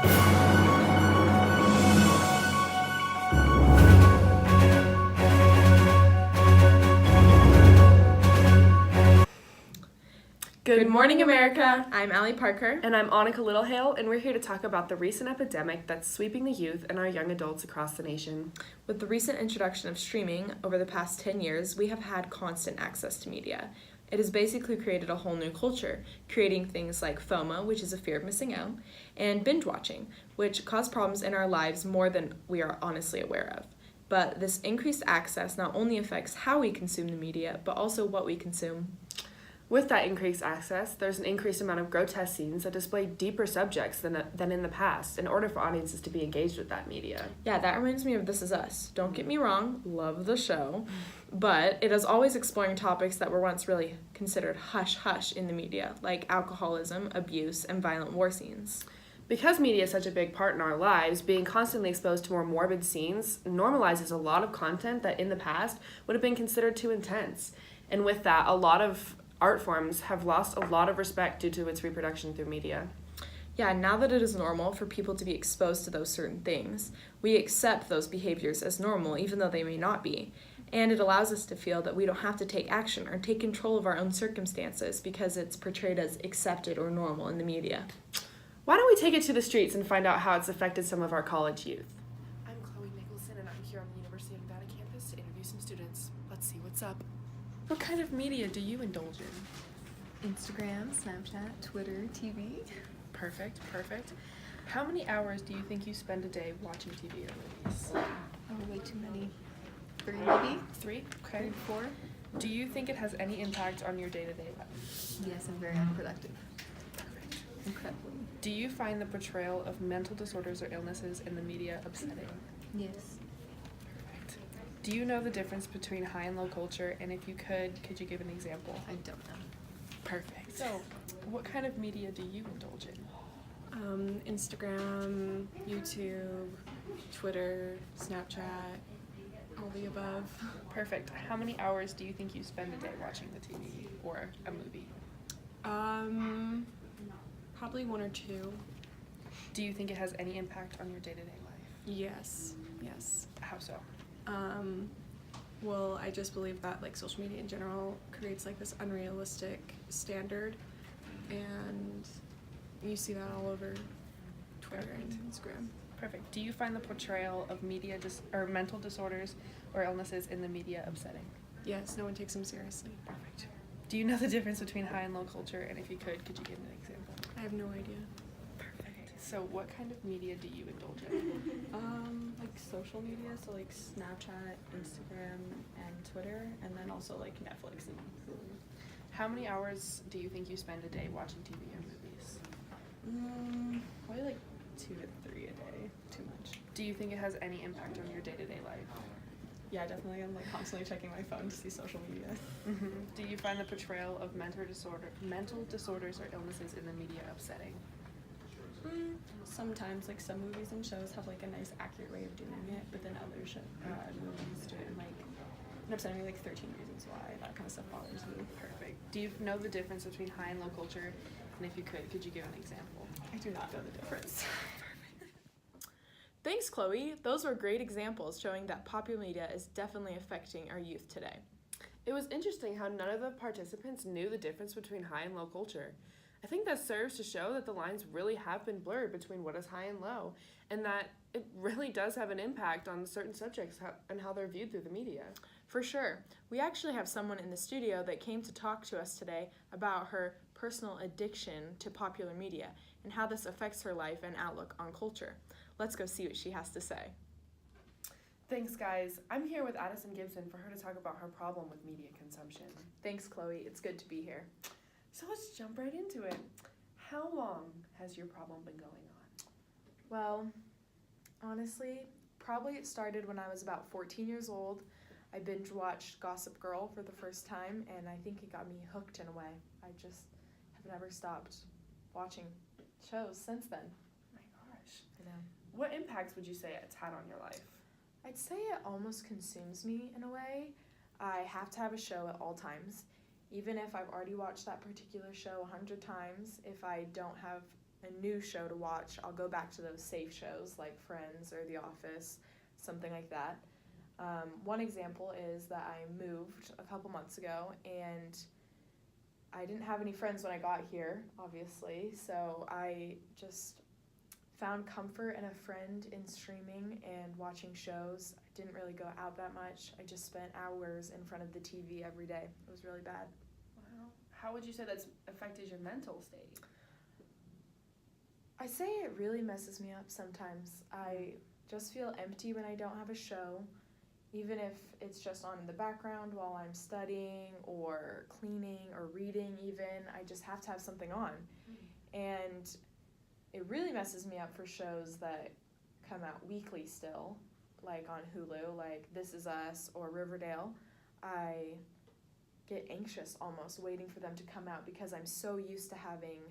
Good morning, America! I'm Allie Parker. And I'm Annika Littlehale, and we're here to talk about the recent epidemic that's sweeping the youth and our young adults across the nation. With the recent introduction of streaming over the past 10 years, we have had constant access to media. It has basically created a whole new culture, creating things like FOMO, which is a fear of missing out, and binge watching, which cause problems in our lives more than we are honestly aware of. But this increased access not only affects how we consume the media, but also what we consume. With that increased access, there's an increased amount of grotesque scenes that display deeper subjects than in the past in order for audiences to be engaged with that media. Yeah, that reminds me of This Is Us. Don't get me wrong, love the show, but it is always exploring topics that were once really considered hush-hush in the media, like alcoholism, abuse, and violent war scenes. Because media is such a big part in our lives, being constantly exposed to more morbid scenes normalizes a lot of content that in the past would have been considered too intense. And with that, a lot of art forms have lost a lot of respect due to its reproduction through media. Yeah, now that it is normal for people to be exposed to those certain things, we accept those behaviors as normal even though they may not be. And it allows us to feel that we don't have to take action or take control of our own circumstances because it's portrayed as accepted or normal in the media. Why don't we take it to the streets and find out how it's affected some of our college youth? I'm Chloe Nicholson and I'm here on the University of Nevada campus to interview some students. Let's see what's up. What kind of media do you indulge in? Instagram, Snapchat, Twitter, TV. Perfect. How many hours do you think you spend a day watching TV or movies? Oh, way too many. 3 maybe? 3? 3 Okay. to 4. Do you think it has any impact on your day-to-day life? Yes, I'm very unproductive. Perfect. Incredibly. Do you find the portrayal of mental disorders or illnesses in the media upsetting? Yes. Perfect. Do you know the difference between high and low culture? And if you could you give an example? I don't know. Perfect. So, what kind of media do you indulge in? Instagram, YouTube, Twitter, Snapchat, all the above. Perfect. How many hours do you think you spend a day watching the TV or a movie? Probably 1 or 2. Do you think it has any impact on your day-to-day life? Yes. How so? Well, I just believe that like social media in general creates like this unrealistic standard, and you see that all over Twitter and Instagram. Perfect. Do you find the portrayal of or mental disorders or illnesses in the media upsetting? Yes, no one takes them seriously. Perfect. Do you know the difference between high and low culture? And if you could you give an example? I have no idea. Perfect. So what kind of media do you indulge in? Like social media, so like Snapchat, Instagram, and Twitter, and then also like Netflix and Hulu. How many hours do you think you spend a day watching TV or movies? Probably like 2 to 3 a day. Too much. Do you think it has any impact on your day-to-day life? Yeah, definitely. I'm like constantly checking my phone to see social media. Mm-hmm. Do you find the portrayal of mental disorders or illnesses in the media upsetting? Sometimes, like some movies and shows have like a nice accurate way of doing it, but then other movies do it in like end up sending me like 13 reasons why. That kind of stuff bothers me. Perfect. Do you know the difference between high and low culture? And if you could you give an example? I do not know the difference. Thanks, Chloe. Those were great examples showing that popular media is definitely affecting our youth today. It was interesting how none of the participants knew the difference between high and low culture. I think that serves to show that the lines really have been blurred between what is high and low, and that it really does have an impact on certain subjects and how they're viewed through the media. For sure. We actually have someone in the studio that came to talk to us today about her personal addiction to popular media and how this affects her life and outlook on culture. Let's go see what she has to say. Thanks, guys. I'm here with Addison Gibson for her to talk about her problem with media consumption. Thanks, Chloe. It's good to be here. So let's jump right into it. How long has your problem been going on? Well, honestly, probably it started when I was about 14 years old. I binge watched Gossip Girl for the first time, and I think it got me hooked in a way. I just have never stopped watching shows since then. My gosh. I know. What impacts would you say it's had on your life? I'd say it almost consumes me in a way. I have to have a show at all times. Even if I've already watched that particular show 100 times, if I don't have a new show to watch, I'll go back to those safe shows like Friends or The Office, something like that. One example is that I moved a couple months ago, and I didn't have any friends when I got here, obviously, so I just found comfort and a friend in streaming and watching shows. I didn't really go out that much. I just spent hours in front of the TV every day. It was really bad. Wow. How would you say that's affected your mental state? I say it really messes me up sometimes. I just feel empty when I don't have a show, even if it's just on in the background while I'm studying or cleaning or reading even. I just have to have something on. And it really messes me up for shows that come out weekly still, like on Hulu, like This Is Us or Riverdale. I get anxious almost waiting for them to come out because I'm so used to having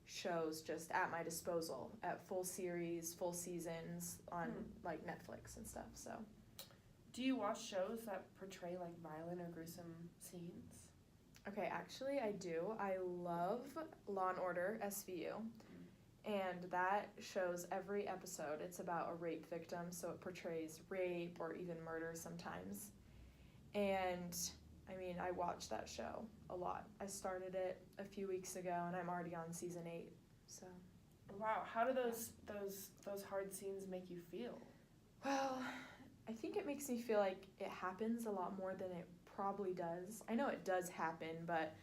shows just at my disposal at full series, full seasons on like Netflix and stuff. So, do you watch shows that portray like violent or gruesome scenes? okay, actually I do. I love Law and Order SVU. And that shows every episode. It's about a rape victim, so it portrays rape or even murder sometimes. And I mean, I watch that show a lot. I started it a few weeks ago, and I'm already on season 8. So, Wow, how do those hard scenes make you feel? well, I think it makes me feel like it happens a lot more than it probably does. I know it does happen, but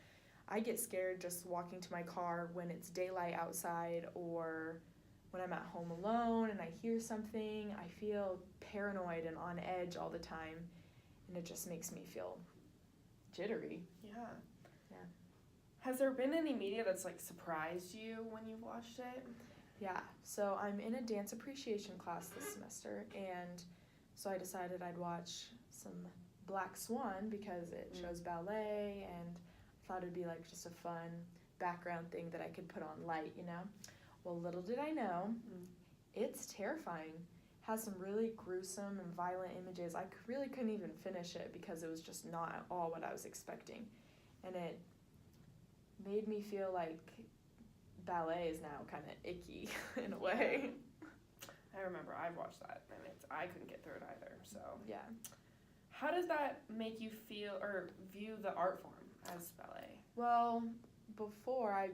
I get scared just walking to my car when it's daylight outside or when I'm at home alone and I hear something. I feel paranoid and on edge all the time, and it just makes me feel jittery. Yeah. Yeah. Has there been any media that's like surprised you when you've watched it? Yeah, so I'm in a dance appreciation class this semester, and so I decided I'd watch some Black Swan because it shows ballet, and I thought it'd be like just a fun background thing that I could put on light, you know? Well, little did I know, it's terrifying. Has some really gruesome and violent images. I really couldn't even finish it because it was just not at all what I was expecting. And it made me feel like ballet is now kind of icky in a way. I remember I've watched that and I couldn't get through it either. So Yeah. how does that make you feel or view the art form as ballet? Well, before I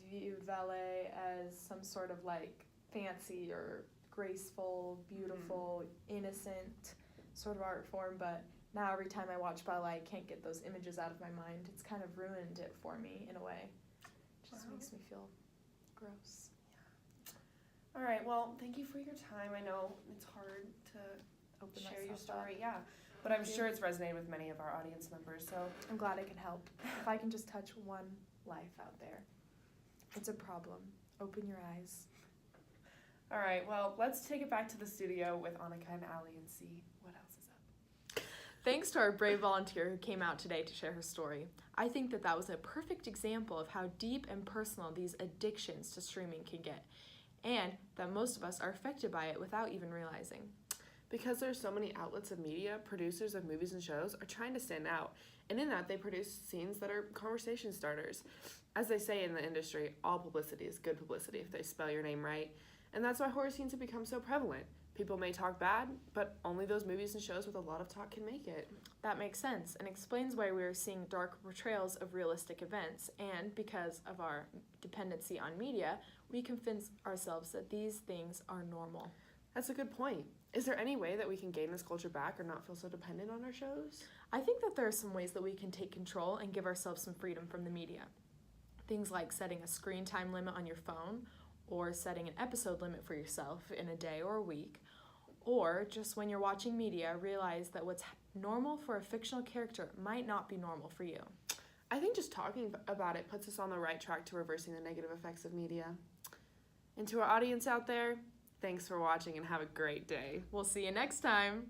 viewed ballet as some sort of like fancy or graceful, beautiful, innocent sort of art form, but now every time I watch ballet, I can't get those images out of my mind. It's kind of ruined it for me in a way. It just makes me feel gross. All right, well, thank you for your time. I know it's hard to Open share your myself up. story, yeah, but I'm sure it's resonated with many of our audience members, so I'm glad I can help. If I can just touch one life out there, it's a problem. Open your eyes. all right, well, let's take it back to the studio with Annika and Allie and see what else is up. Thanks to our brave volunteer who came out today to share her story. I think that was a perfect example of how deep and personal these addictions to streaming can get, and that most of us are affected by it without even realizing. Because there's so many outlets of media, producers of movies and shows are trying to stand out, and in that they produce scenes that are conversation starters. As they say in the industry, all publicity is good publicity if they spell your name right, and that's why horror scenes have become so prevalent. People may talk bad, but only those movies and shows with a lot of talk can make it. That makes sense and explains why we are seeing dark portrayals of realistic events, and because of our dependency on media, we convince ourselves that these things are normal. That's a good point. Is there any way that we can gain this culture back or not feel so dependent on our shows? I think that there are some ways that we can take control and give ourselves some freedom from the media. Things like setting a screen time limit on your phone, or setting an episode limit for yourself in a day or a week, or just when you're watching media, realize that what's normal for a fictional character might not be normal for you. I think just talking about it puts us on the right track to reversing the negative effects of media. And to our audience out there, thanks for watching and have a great day. We'll see you next time.